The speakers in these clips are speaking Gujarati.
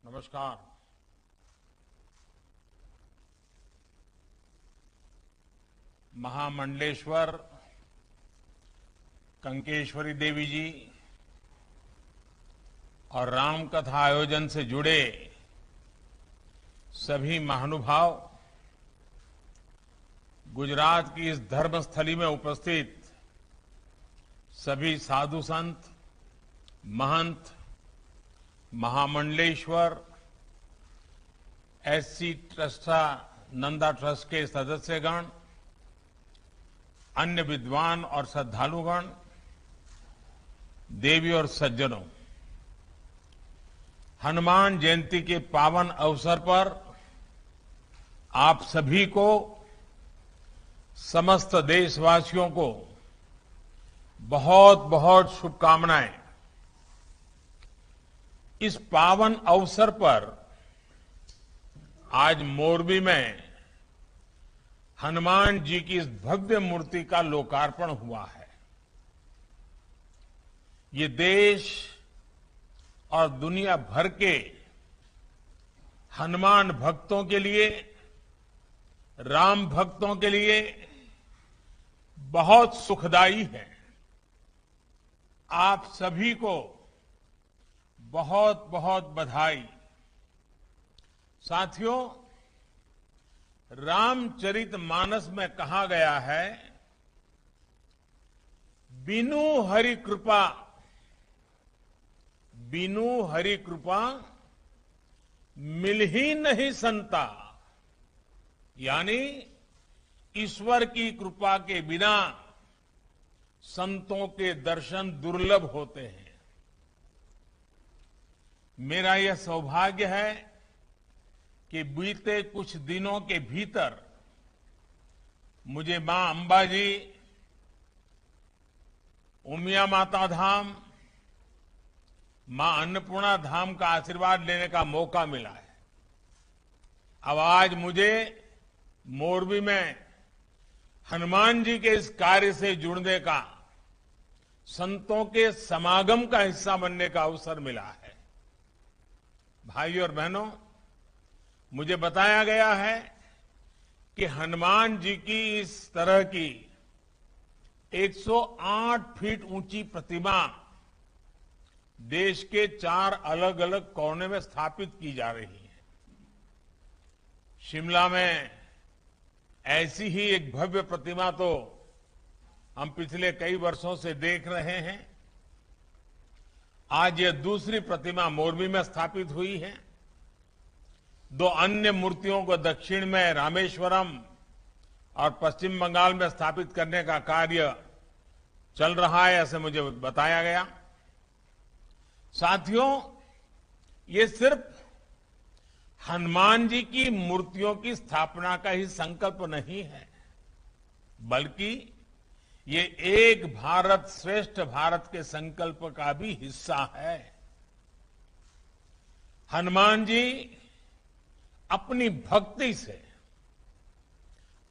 नमस्कार। महामंडलेश्वर कंकेश्वरी देवी जी और राम कथा आयोजन से जुड़े सभी महानुभाव, गुजरात की इस धर्मस्थली में उपस्थित सभी साधु संत, महंत, महामंडलेश्वर एससी ट्रस्टा नंदा ट्रस्ट के सदस्यगण, अन्य विद्वान और श्रद्धालुगण, देवी और सज्जनों, हनुमान जयंती के पावन अवसर पर आप सभी को, समस्त देशवासियों को बहुत बहुत शुभकामनाएं। इस पावन अवसर पर आज मोरबी में हनुमान जी की इस भव्य मूर्ति का लोकार्पण हुआ है। ये देश और दुनिया भर के हनुमान भक्तों के लिए, राम भक्तों के लिए बहुत सुखदायी है। आप सभी को बहुत बहुत बधाई। साथियों, रामचरितमानस में कहा गया है, बिनु हरि कृपा, बिनु हरि कृपा मिल ही नहीं संता। यानी ईश्वर की कृपा के बिना संतों के दर्शन दुर्लभ होते हैं। मेरा यह सौभाग्य है कि बीते कुछ दिनों के भीतर मुझे मां अंबाजी, उमिया माता धाम, मां अन्नपूर्णा धाम का आशीर्वाद लेने का मौका मिला है। अब आज मुझे मोरबी में हनुमान जी के इस कार्य से जुड़ने का, संतों के समागम का हिस्सा बनने का अवसर मिला है। भाइयों और बहनों, मुझे बताया गया है कि हनुमान जी की इस तरह की 108 फीट ऊंची प्रतिमा देश के 4 अलग अलग कोने में स्थापित की जा रही है। शिमला में ऐसी ही एक भव्य प्रतिमा तो हम पिछले कई वर्षों से देख रहे हैं। आज यह दूसरी प्रतिमा मोरबी में स्थापित हुई है। 2 अन्य मूर्तियों को दक्षिण में रामेश्वरम और पश्चिम बंगाल में स्थापित करने का कार्य चल रहा है, ऐसे मुझे बताया गया। साथियों, ये सिर्फ हनुमान जी की मूर्तियों की स्थापना का ही संकल्प नहीं है, बल्कि ये एक भारत श्रेष्ठ भारत के संकल्प का भी हिस्सा है। हनुमान जी अपनी भक्ति से,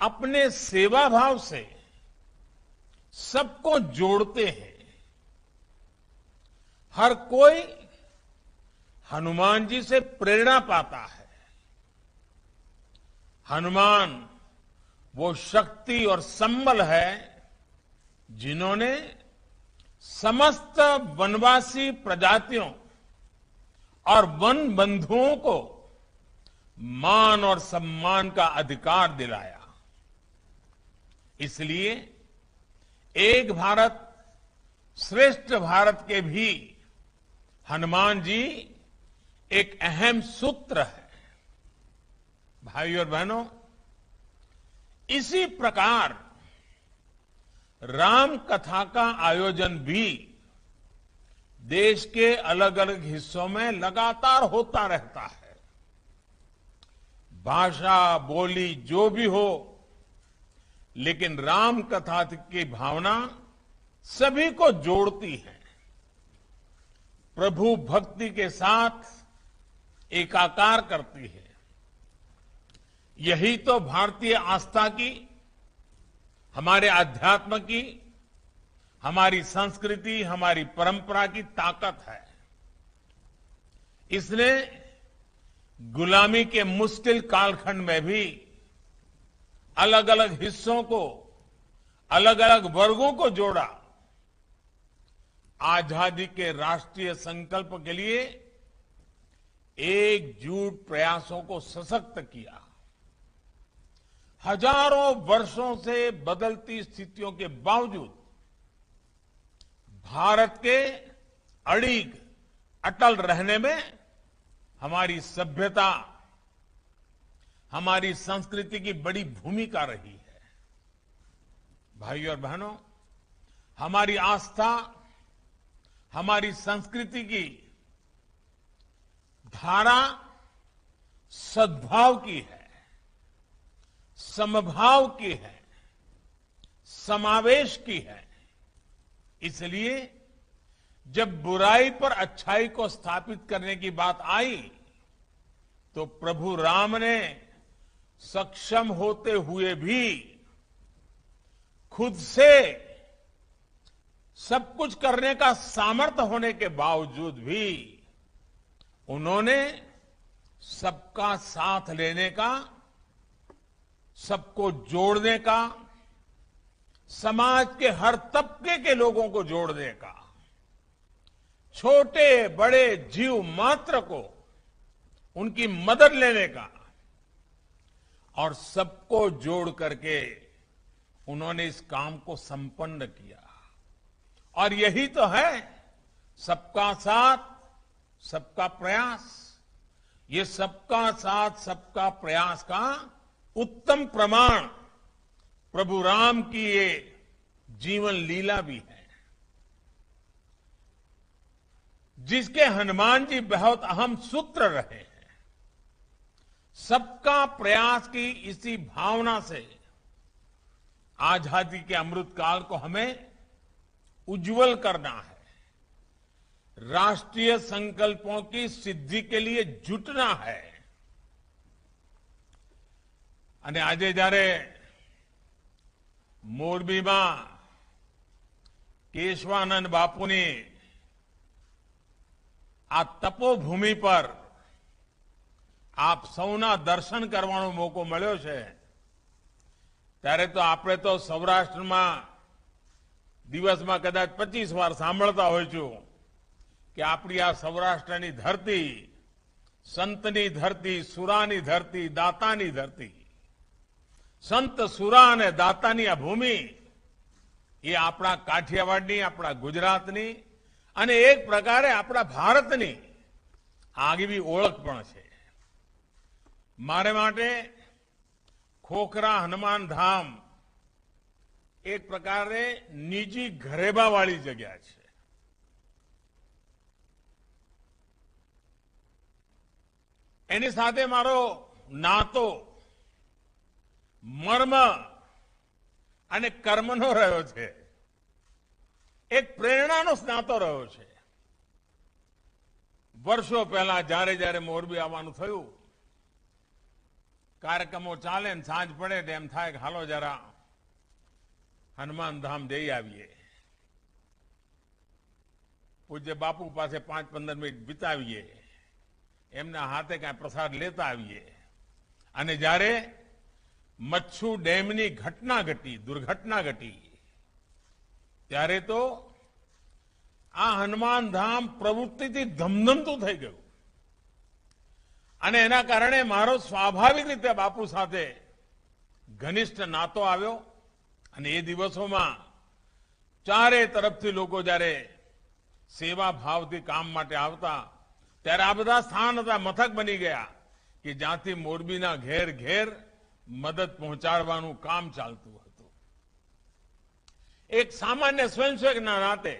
अपने सेवा भाव से सबको जोड़ते हैं। हर कोई हनुमान जी से प्रेरणा पाता है। हनुमान वो शक्ति और संबल है जिन्होंने समस्त वनवासी प्रजातियों और वन बंधुओं को मान और सम्मान का अधिकार दिलाया। इसलिए एक भारत श्रेष्ठ भारत के भी हनुमान जी एक अहम सूत्र है। भाइयों और बहनों, इसी प्रकार राम कथा का आयोजन भी देश के अलग अलग हिस्सों में लगातार होता रहता है। भाषा, बोली जो भी हो, लेकिन राम कथा की भावना सभी को जोड़ती है। प्रभु भक्ति के साथ एकाकार करती है। यही तो भारतीय आस्था की, हमारे अध्यात्म की, हमारी संस्कृति, हमारी परंपरा की ताकत है। इसने गुलामी के मुश्किल कालखंड में भी अलग अलग हिस्सों को, अलग अलग वर्गों को जोड़ा, आजादी के राष्ट्रीय संकल्प के लिए एकजुट प्रयासों को सशक्त किया। हजारों वर्षों से बदलती स्थितियों के बावजूद भारत के अड़िग अटल रहने में हमारी सभ्यता, हमारी संस्कृति की बड़ी भूमिका रही है। भाइयों और बहनों, हमारी आस्था, हमारी संस्कृति की धारा सद्भाव की है, समभाव की है, समावेश की है। इसलिए जब बुराई पर अच्छाई को स्थापित करने की बात आई तो प्रभु राम ने सक्षम होते हुए भी, खुद से सब कुछ करने का सामर्थ्य होने के बावजूद भी उन्होंने सबका साथ लेने का, सबको जोड़ने का, समाज के हर तबके के लोगों को जोड़ने का, छोटे बड़े जीव मात्र को उनकी मदद लेने का और सबको जोड़ करके उन्होंने इस काम को संपन्न किया। और यही तो है सबका साथ सबका प्रयास। ये सबका साथ सबका प्रयास का उत्तम प्रमाण प्रभु राम की ये जीवन लीला भी है, जिसके हनुमान जी बहुत अहम सूत्र रहे हैं। सबका प्रयास की इसी भावना से आजादी के अमृत काल को हमें उज्जवल करना है, राष्ट्रीय संकल्पों की सिद्धि के लिए जुटना है। અને આજે જ્યારે મોરબીમાં કેશવાનંદ બાપુની આ તપોભૂમિ પર આપ સૌના દર્શન કરવાનો મોકો મળ્યો છે, ત્યારે તો આપણે તો સૌરાષ્ટ્રમાં દિવસમાં કદાચ 25 વાર સાંભળતા હોઈશું કે આપણી આ સૌરાષ્ટ્રની ધરતી સંતની ધરતી, સુરાની ધરતી, દાતાની ધરતી, સંત સુરા અને દાતાની આ ભૂમિ એ આપણા કાઠિયાવાડની, આપણા ગુજરાતની અને એક પ્રકારે આપણા ભારતની આગવી ઓળખ પણ છે। મારે માટે ખોખરા હનુમાન ધામ એક પ્રકારે નિજી ઘરેબાવાળી જગ્યા છે। એની સાથે મારો નાતો મર્મ અને કર્મનો રહ્યો છે, એક પ્રેરણાનો નાતો રહ્યો છે। વર્ષો પહેલા જ્યારે જ્યારે મોરબી આવવાનું થયું, કાર્યક્રમો ચાલે ને સાંજ પડે તો એમ થાય કે હાલો જરા હનુમાન ધામ જઈ આવીએ, પૂજ્ય બાપુ પાસે 5-15 મિનિટ વિતાવીએ, એમના હાથે કાંઈ પ્રસાદ લેતા આવીએ। અને જ્યારે મચ્છુ ડેમની ઘટના ઘટી, દુર્ઘટના ઘટી, ત્યારે તો આ હનુમાન ધામ પ્રવૃત્તિથી ધમધમતું થઈ ગયું અને એના કારણે મારો સ્વાભાવિક રીતે બાપુ સાથે ઘનિષ્ઠ નાતો આવ્યો। અને એ દિવસોમાં ચારે તરફથી લોકો જ્યારે સેવા ભાવથી કામ માટે આવતા, ત્યારે આ બધા સ્થાન હતા, મથક બની ગયા કે જ્યાંથી મોરબીના ઘેર ઘેર મદદ પહોંચાડવાનું કામ ચાલતું હતું। એક સામાન્ય સ્વયંસેવકના નાતે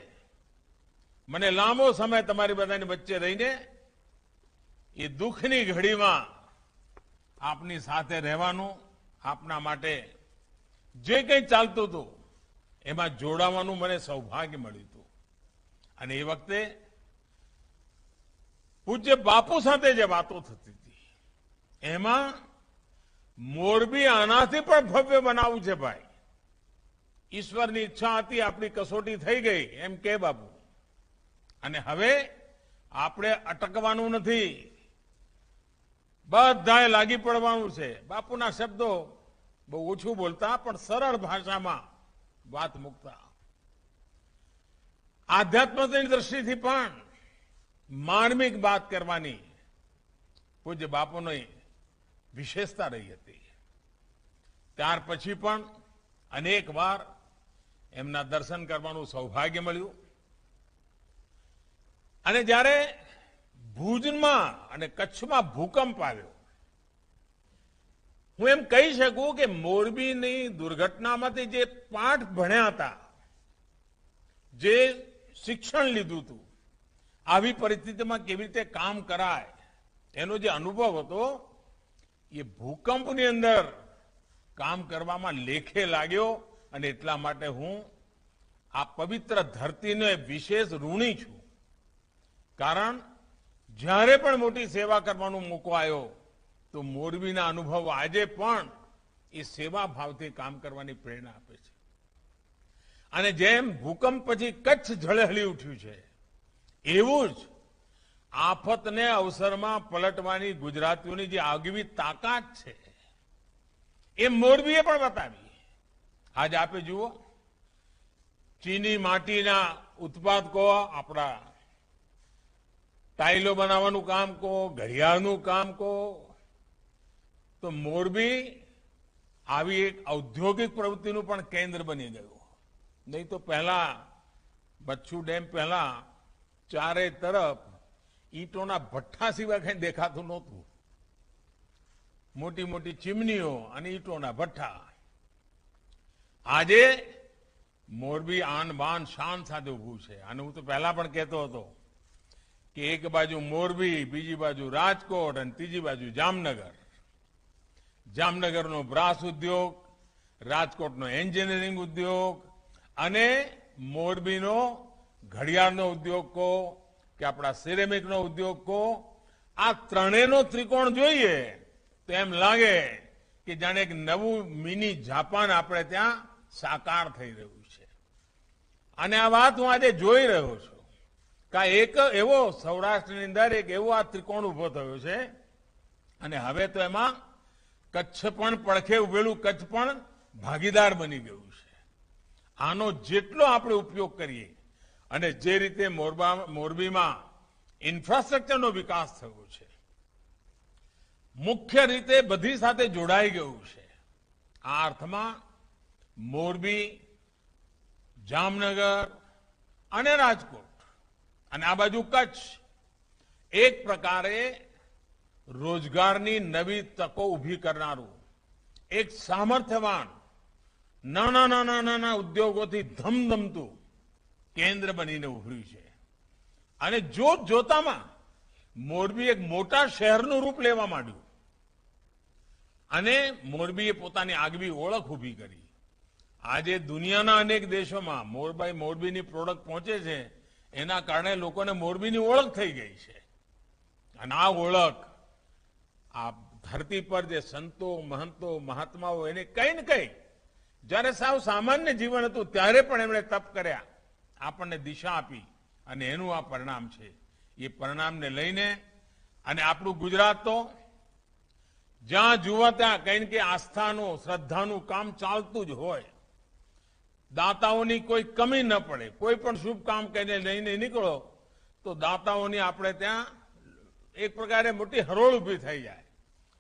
મને લાંબો સમય તમારી બધાની વચ્ચે રહીને એ દુઃખની ઘડીમાં આપની સાથે રહેવાનું, આપના માટે જે કંઈ ચાલતું હતું એમાં જોડાવાનું મને સૌભાગ્ય મળ્યું હતું। અને એ વખતે પૂજ્ય બાપુ સાથે જે વાતો થતી હતી એમાં મોરબી આનાથી પણ ભવ્ય બનાવવું છે ભાઈ। ઈશ્વરની ઈચ્છા હતી, આપણી કસોટી થઈ ગઈ એમ કે બાપુ। અને હવે આપણે અટકવાનું નથી, બધાએ લાગી પડવાનું છે. બાપુના શબ્દો બહુ ઓછું બોલતા પણ સરળ ભાષામાં વાત મૂકતા. આધ્યાત્મની દ્રષ્ટિથી પણ માર્મિક વાત કરવાની પૂજ્ય બાપુની વિશેષતા રહી હતી. ત્યાર પછી પણ અનેક વાર એમના દર્શન કરવાનું સૌભાગ્ય મળ્યું. અને જ્યારે ભુજમાં અને કચ્છમાં ભૂકંપ આવ્યો, હું એમ કહી શકું કે મોરબીની દુર્ઘટનામાંથી જે પાઠ ભણ્યા હતા, જે શિક્ષણ લીધું હતું, આવી પરિસ્થિતિમાં કેવી રીતે કામ કરાય, એનો જે અનુભવ હતો એ ભૂકંપની અંદર કામ કરવામાં લેખે લાગ્યો. અને એટલા માટે હું આ પવિત્ર ધરતીનો વિશેષ ઋણી છું. કારણ જ્યારે પણ મોટી સેવા કરવાનો મોકો આવ્યો તો મોરબીના અનુભવ આજે પણ એ સેવા ભાવથી કામ કરવાની પ્રેરણા આપે છે. અને જેમ ભૂકંપ પછી કચ્છ ઝળહળી ઉઠ્યું છે, એવું જ આફતને અવસરમાં પલટવાની ગુજરાતીઓની જે આગવી તાકાત છે એ મોરબીએ પણ બતાવી. આજે આપે જુઓ, ચીની માટીના ઉત્પાદકો આપણા ટાઇલો બનાવવાનું કામ કહો, ઘડિયાળનું કામ કહો, તો મોરબી આવી એક ઔદ્યોગિક પ્રવૃત્તિનું પણ કેન્દ્ર બની ગયું. નહીં તો પહેલા બચ્છુ ડેમ પહેલા ચારે તરફ ઈંટોના ભઠ્ઠા સિવાય કઈ દેખાતું નહોતું. મોટી મોટી ચીમનીઓ અને ઈંટોના ભઠ્ઠા. આજે મોરબી આન બાન શાન સાથે ઉભું છે. અને હું તો પહેલા પણ કહેતો હતો કે એક બાજુ મોરબી, બીજી બાજુ રાજકોટ અને ત્રીજી બાજુ જામનગર. જામનગરનો બ્રાસ ઉદ્યોગ, રાજકોટનો એન્જિનિયરિંગ ઉદ્યોગ અને મોરબીનો ઘડિયાળનો ઉદ્યોગ કહો કે આપણા સિરેમિકનો ઉદ્યોગ કહો, આ ત્રણેયનો ત્રિકોણ જોઈએ તો એમ લાગે કે જાણે એક નવું મિની જાપાન આપણે ત્યાં સાકાર થઈ રહ્યું છે. અને આ વાત હું આજે જોઈ રહ્યો છું કે એક એવો સૌરાષ્ટ્રની અંદર એક એવો આ ત્રિકોણ ઉભો થયો છે. અને હવે તો એમાં કચ્છ પણ પડખે ઉભેલું કચ્છ પણ ભાગીદાર બની ગયું છે. આનો જેટલો આપણે ઉપયોગ કરીએ અને જે રીતે મોરબીમાં ઇન્ફ્રાસ્ટ્રક્ચરનો વિકાસ થયો છે, મુખ્ય રીતે બધી સાથે જોડાઈ ગયું છે. આ અર્થમાં મોરબી, જામનગર અને રાજકોટ અને આ બાજુ કચ્છ એક પ્રકારે રોજગારની નવી તકો ઊભી કરનારું એક સામર્થ્યવાન નાના ઉદ્યોગોથી ધમધમતું કેન્દ્ર બનીને ઉભર્યું છે. અને જોત જોતામાં મોરબી એક મોટા શહેરનું રૂપ લેવા માંડ્યું અને મોરબીએ પોતાની આગવી ઓળખ ઊભી કરી. આજે દુનિયાના અનેક દેશોમાં મોરબીની પ્રોડક્ટ પહોંચે છે. એના કારણે લોકોને મોરબીની ઓળખ થઈ ગઈ છે. અને આ ઓળખ આ ધરતી પર જે સંતો, મહંતો, મહાત્માઓ એને કઈ ને કઈ જ્યારે સાવ સામાન્ય જીવન હતું ત્યારે પણ એમણે તપ કર્યા, આપણને દિશા આપી અને એનું આ પરિણામ છે. એ પરિણામને લઈને અને આપણું ગુજરાત તો જ્યાં જુઓ ત્યાં કઈ ને કઈ આસ્થાનું, શ્રદ્ધાનું કામ ચાલતું જ હોય. દાતાઓની કોઈ કમી ન પડે. કોઈ પણ શુભ કામ કરીને લઈને નીકળો તો દાતાઓની આપણે ત્યાં એક પ્રકારે મોટી હરોળ ઊભી થઈ જાય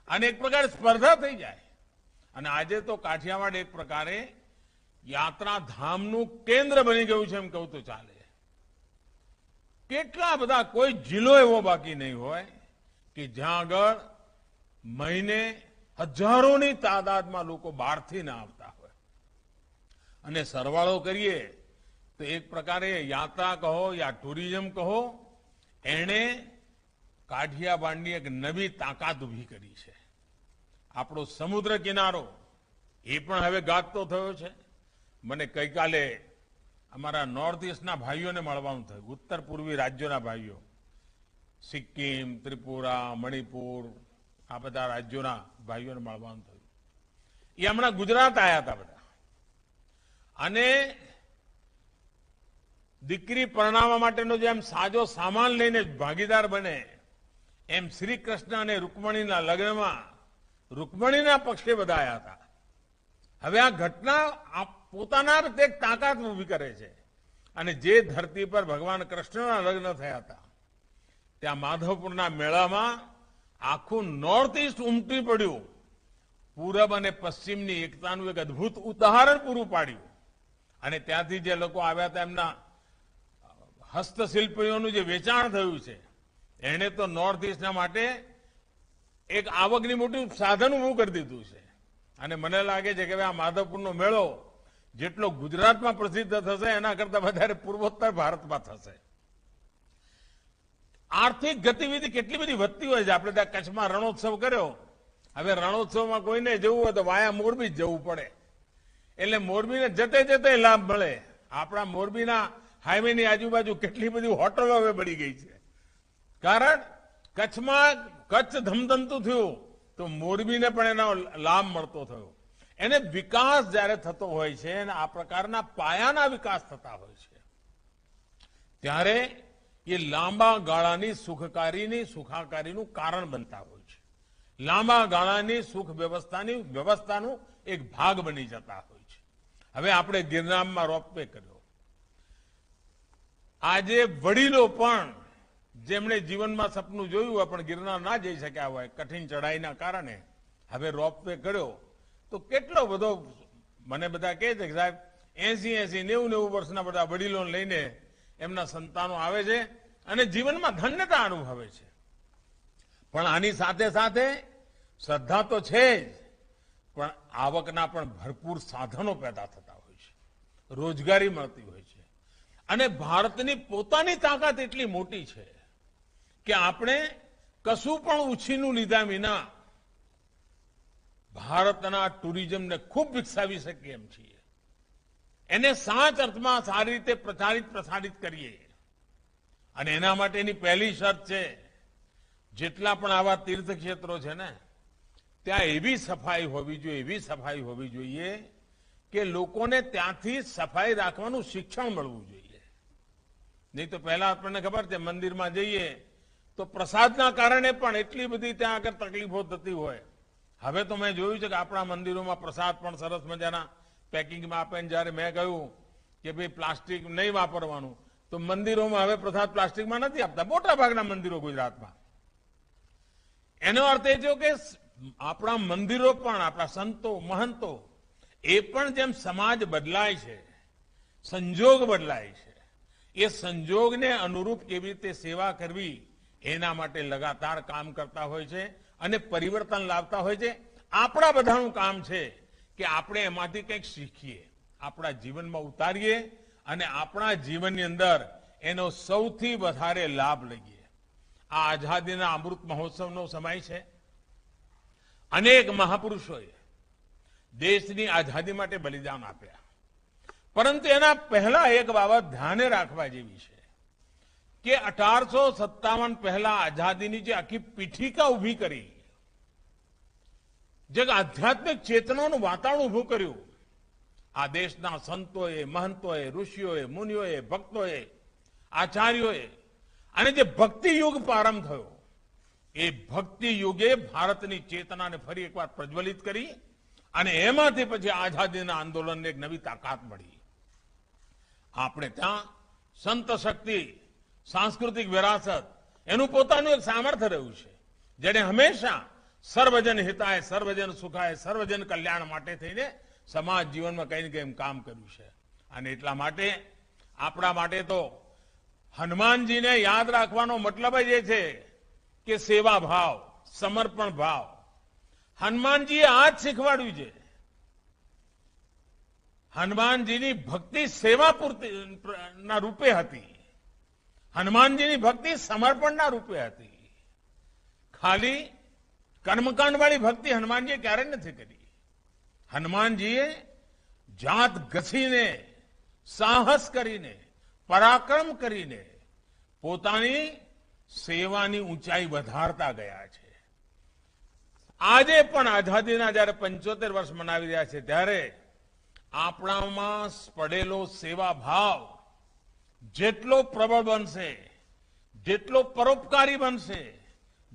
અને એક પ્રકારે સ્પર્ધા થઈ જાય. અને આજે તો કાઠિયાવાડ એક પ્રકારે યાત્રાધામનું કેન્દ્ર બની ગયું છે એમ કહું તો ચાલે. કેટલા બધા, કોઈ જિલ્લો એવો બાકી નહીં હોય કે જ્યાં આગળ મહિને હજારોની તાદાદમાં લોકો બહારથી ના આવતા હોય. અને સરવાળો કરીએ તો એક પ્રકારે યાત્રા કહો યા ટુરિઝમ કહો, એણે કાઠિયાવાડની એક નવી તાકાત ઊભી કરી છે. આપણો સમુદ્ર કિનારો એ પણ હવે ગાજતો થયો છે. મને ગઈકાલે અમારા નોર્થ ઇસ્ટના ભાઈઓને મળવાનું થયું, ઉત્તર પૂર્વી રાજ્યોના ભાઈઓ, સિક્કિમ, ત્રિપુરા, મણિપુર, આ બધા રાજ્યોના ભાઈઓને મળવાનું થયું. એ હમણાં ગુજરાત આવ્યા હતા બધા. અને દીકરી પરણાવવા માટેનો જેમ સાજો સામાન લઈને ભાગીદાર બને એમ શ્રી કૃષ્ણ અને રૂકમણીના લગ્નમાં રૂકમણીના પક્ષે બધાયા હતા. હવે આ ઘટના પોતાના એક તાકાત ઊભી કરે છે. અને જે ધરતી પર ભગવાન કૃષ્ણના લગ્ન થયા હતા ત્યાં માધવપુરના મેળામાં આખું નોર્થ ઇસ્ટ ઉમટી પડ્યું. પૂરબ અને પશ્ચિમની એકતાનું એક અદભુત ઉદાહરણ પૂરું પાડ્યું. અને ત્યાંથી જે લોકો આવ્યા હતા એમના હસ્તશિલ્પીઓનું જે વેચાણ થયું છે એને તો નોર્થ ઇસ્ટના માટે એક આવકની મોટું સાધન ઊભું કરી દીધું છે. અને મને લાગે છે કે આ માધવપુરનો મેળો જેટલો ગુજરાતમાં પ્રસિદ્ધ થશે એના કરતા વધારે પૂર્વોત્તર ભારતમાં થશે. આર્થિક ગતિવિધિ કેટલી બધી વધતી હોય છે. આપણે ત્યાં કચ્છમાં રણોત્સવ કર્યો. હવે રણોત્સવમાં કોઈને જવું હોય તો વાયા મોરબી જ જવું પડે. એટલે મોરબીને જતે જતે લાભ મળે. આપણા મોરબીના હાઈવેની આજુબાજુ કેટલી બધી હોટલો હવે બની ગઈ છે. કારણ કચ્છમાં કચ્છ ધમધમતું થયું તો મોરબીને પણ એનો લાભ મળતો થયો. એને વિકાસ જ્યારે થતો હોય છે અને આ પ્રકારના પાયાના વિકાસ થતા હોય છે ત્યારે એ લાંબા ગાળાની સુખાકારીનું કારણ બનતા હોય છે. લાંબા ગાળાની સુખ વ્યવસ્થાનું એક ભાગ બની જતા હોય છે. હવે આપણે ગિરનારમાં રોપવે કર્યો. આજે વડીલો પણ જેમણે જીવનમાં સપનું જોયું હોય પણ ગિરનાર ના જઈ શક્યા હોય કઠિન ચઢાઈના કારણે હવે રોપવે કર્યો તો કેટલો બધો મને બધા કહે છે કે સાહેબ 80-90 વર્ષના બધા વડીલો લઈને એમના સંતાનો આવે છે અને જીવનમાં ધન્યતા અનુભવે છે. પણ આની સાથે સાથે શ્રદ્ધા તો છે જ પણ આવકના પણ ભરપૂર સાધનો પેદા થતા હોય છે. રોજગારી મળતી હોય છે. અને ભારતની પોતાની તાકાત એટલી મોટી છે કે આપણે કશું પણ ઉછીનું લીધા વિના ભારતના ટુરિઝમને ખૂબ વિકસાવી શકીએ એમ છીએ. એને સાચ અર્થમાં સારી રીતે પ્રસારિત કરીએ. અને એના માટેની પહેલી શરત છે જેટલા પણ આવા તીર્થક્ષેત્રો છે ને ત્યાં એવી સફાઈ હોવી જોઈએ કે લોકોને ત્યાંથી સફાઈ રાખવાનું શિક્ષણ મળવું જોઈએ. નહીં તો પહેલા આપણને ખબર છે મંદિરમાં જઈએ તો પ્રસાદના કારણે પણ એટલી બધી ત્યાં આગળ તકલીફો થતી હોય. હવે તો મેં જોયું છે કે આપણા મંદિરોમાં પ્રસાદ પણ સરસ મજાના પેકિંગમાં આપે. જ્યારે મેં કહ્યું કે ભાઈ પ્લાસ્ટિક નહીં વાપરવાનું તો મંદિરોમાં હવે પ્રસાદ પ્લાસ્ટિકમાં નથી આપતા મોટા ભાગના મંદિરો ગુજરાતમાં. એનો અર્થ એ થયો કે આપણા મંદિરો પણ આપણા સંતો મહંતો એ પણ જેમ સમાજ બદલાય છે સંજોગ બદલાય છે એ સંજોગને અનુરૂપ કેવી રીતે સેવા કરવી એના માટે લગાતાર કામ કરતા હોય છે અને પરિવર્તન લાવતા હોય છે. આપણા બધાનું કામ છે કે આપણે એમાંથી કંઈક શીખીએ, આપણા જીવનમાં ઉતારીએ અને આપણા જીવનની અંદર એનો સૌથી વધારે લાભ લઈએ. આ આઝાદીના અમૃત મહોત્સવનો સમય છે. અનેક મહાપુરુષોએ દેશની આઝાદી માટે બલિદાન આપ્યા. પરંતુ એના પહેલા એક બાબત ધ્યાને રાખવા જેવી છે કે 1857 પહેલા આઝાદીની જે આખી પીઠિકા ઉભી કરી, જે આધ્યાત્મિક ચેતનાનું વાતાવરણ ઉભું કર્યું, આ દેશના સંતોએ, મહંતોએ, ઋષિઓએ, મુનિઓએ, ભક્તોએ, આચાર્યોએ અને જે ભક્તિ યુગ પ્રારંભ થયો એ ભક્તિ યુગે ભારતની ચેતનાને ફરી એકવાર પ્રજ્વલિત કરી અને એમાંથી પછી આઝાદીના આંદોલનને એક નવી તાકાત મળી. આપણે ત્યાં સંત શક્તિ, સાંસ્કૃતિક વિરાસત એનું પોતાનું એક સામર્થ્ય રહ્યું છે જેને હંમેશા સર્વજન હિતાય, સર્વજન સુખાય, સર્વજન કલ્યાણ માટે થઈને સમાજ જીવનમાં કંઈ ને કંઈ કામ કર્યું છે. અને એટલા માટે આપણા માટે તો હનુમાનજીને યાદ રાખવાનો મતલબ જ એ છે કે સેવા ભાવ, સમર્પણ ભાવ. હનુમાનજીએ આ જ શીખવાડ્યું છે. હનુમાનજીની ભક્તિ સેવા પૂર્તિના રૂપે હતી. હનુમાનજીની ભક્તિ સમર્પણના રૂપે હતી. ખાલી કર્મકાંડ વાળી ભક્તિ હનુમાનજીએ ક્યારેય નથી કરી. હનુમાનજીએ જાત ઘસીને, સાહસ કરીને, પરાક્રમ કરીને પોતાની સેવાની ઊંચાઈ વધારતા ગયા છે. આજે પણ આઝાદીના જયારે 75 વર્ષ મનાવી રહ્યા છે ત્યારે આપણામાં પડેલો સેવા ભાવ જેટલો પ્રબળ બનશે, જેટલો પરોપકારી બનશે,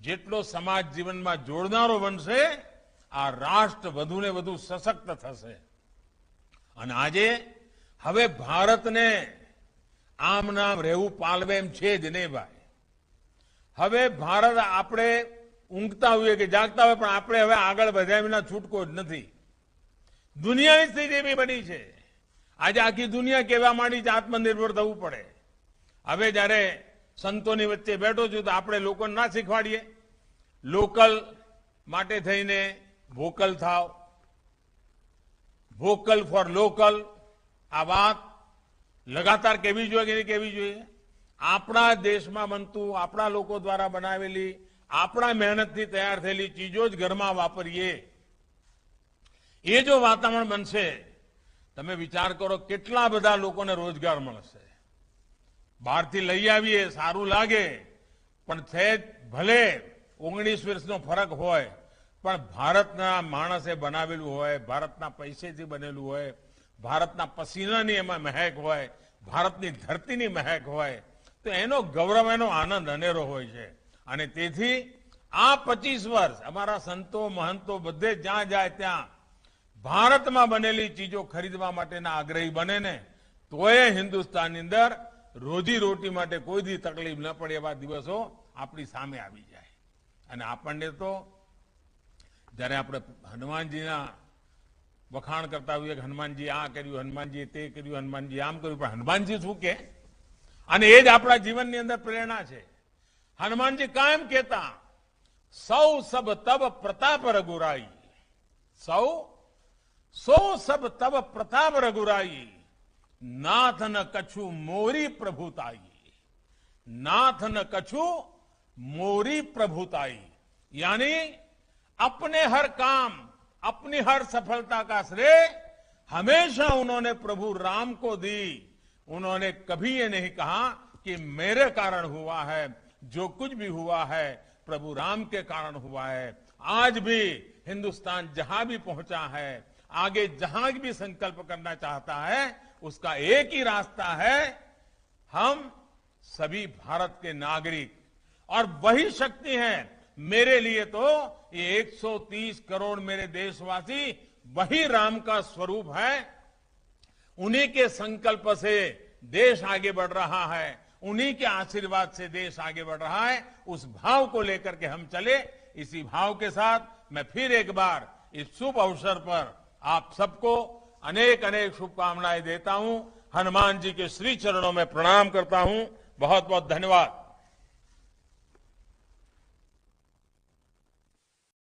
જેટલો સમાજ જીવનમાં જોડનારો બનશે, આ રાષ્ટ્ર વધુ ને વધુ સશક્ત થશે. અને આજે હવે ભારતને આમ નામ રહેવું પાલવે એમ છે જ નહીં ભાઈ. હવે ભારત આપણે ઊંઘતા હોઈએ કે જાગતા હોય, પણ આપણે હવે આગળ વધ્યા વિના છૂટકો જ નથી. દુનિયાની સ્થિતિ એવી બની છે. આજે આખી દુનિયા કહેવા માંડી છે આત્મનિર્ભર થવું પડે. હવે જયારે સંતોની વચ્ચે બેઠો છું તો આપણે લોકોને ના શીખવાડીએ લોકલ માટે થઈને વોકલ થાવ, વોકલ ફોર લોકલ. આ વાત લગાતાર કેવી જોઈએ કે નહીં કેવી જોઈએ? આપણા દેશમાં બનતું, આપણા લોકો દ્વારા બનાવેલી, આપણા મહેનતથી તૈયાર થયેલી ચીજો જ ઘરમાં વાપરીએ. એ જો વાતાવરણ બનશે, તમે વિચાર કરો કેટલા બધા લોકોને રોજગાર મળશે. બહારથી લઈ આવીએ સારું લાગે, પણ સહેજ ભલે 19 વર્ષનો ફરક હોય, પણ ભારતના માણસે બનાવેલું હોય, ભારતના પૈસેથી બનેલું હોય, ભારતના પસીનાની એમાં મહેક હોય, ભારતની ધરતીની મહેક હોય, તો એનો ગૌરવ, એનો આનંદ અનેરો હોય છે. અને તેથી આ 25 વર્ષ અમારા સંતો મહંતો બધે જ્યાં જાય ત્યાં ભારતમાં બનેલી ચીજો ખરીદવા માટેના આગ્રહી બને ને, તોય હિન્દુસ્તાનની અંદર રોજીરોટી માટે કોઈ દી તકલીફ ન પડે એવા દિવસો આપણી સામે આવી જાય. અને આપણને તો જ્યારે આપણે હનુમાનજીના વખાણ કરતા હોઈએ કે હનુમાનજી આ કર્યું, હનુમાનજી તે કર્યું, હનુમાનજી આમ કર્યું, પણ હનુમાનજી શું કે? અને એ જ આપણા જીવનની અંદર પ્રેરણા છે. હનુમાનજી કાયમ કહેતા, સૌ સબ તબ પ્રતાપ રઘુરાઈ, સૌ સબ તબ પ્રતાપ રઘુરાઈ, नाथ न कछु मोरी प्रभुताई, नाथ न कछु मोरी प्रभुताई. यानी अपने हर काम, अपनी हर सफलता का श्रेय हमेशा उन्होंने प्रभु राम को दी. उन्होंने कभी ये नहीं कहा कि मेरे कारण हुआ है, जो कुछ भी हुआ है प्रभु राम के कारण हुआ है. आज भी हिंदुस्तान जहां भी पहुंचा है, आगे जहां भी संकल्प करना चाहता है, उसका एक ही रास्ता है, हम सभी भारत के नागरिक. और वही शक्ति है. मेरे लिए तो ये 130 करोड़ मेरे देशवासी वही राम का स्वरूप है. उन्हीं के संकल्प से देश आगे बढ़ रहा है, उन्हीं के आशीर्वाद से देश आगे बढ़ रहा है. उस भाव को लेकर के हम चले. इसी भाव के साथ मैं फिर एक बार इस शुभ अवसर पर आप सबको अनेक अनेक शुभकामनाएं देता हूं. हनुमान जी के श्री चरणों में प्रणाम करता हूं. बहुत बहुत धन्यवाद.